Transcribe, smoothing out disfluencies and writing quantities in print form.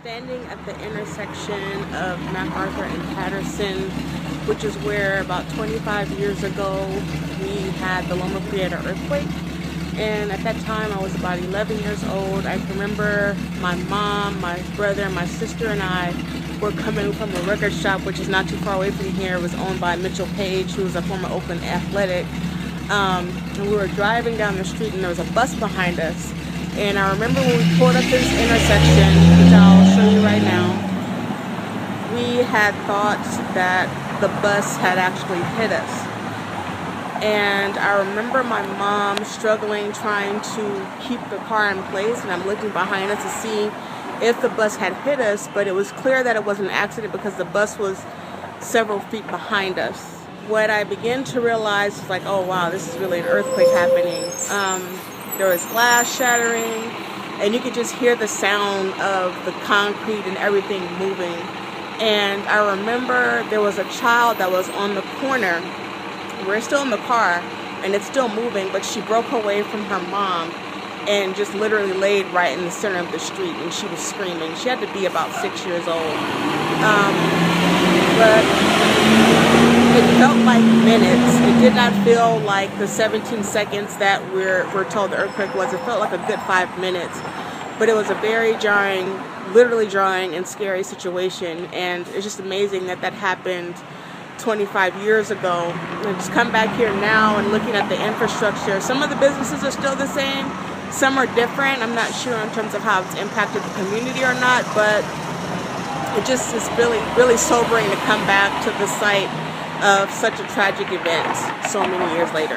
standing at the intersection of MacArthur and Patterson, which is where about 25 years ago we had the Loma Prieto earthquake. And at that time I was about 11 years old. I remember my mom, my brother, my sister and I were coming from a record shop, which is not too far away from here. It was owned by Mitchell Page, who was a former Oakland athletic. And we were driving down the street and there was a bus behind us. And I remember when we pulled up this intersection, which I'll show you right now, we had thought that the bus had actually hit us. And I remember my mom struggling, trying to keep the car in place, and I'm looking behind us to see if the bus had hit us, but it was clear that it was an accident because the bus was several feet behind us. What I began to realize was like, oh wow, this is really an earthquake happening. There was glass shattering, and you could just hear the sound of the concrete and everything moving. And I remember there was a child that was on the corner. We're still in the car, and it's still moving, but she broke away from her mom and just literally laid right in the center of the street, and she was screaming. She had to be about 6 years old. But it felt like minutes. It did not feel like the 17 seconds that we're told the earthquake was. It felt like a good 5 minutes. But it was a very jarring, literally jarring and scary situation. And it's just amazing that that happened 25 years ago. And just come back here now and looking at the infrastructure. Some of the businesses are still the same. Some are different. I'm not sure in terms of how it's impacted the community or not, but it just is really, really sobering to come back to the site of such a tragic event so many years later.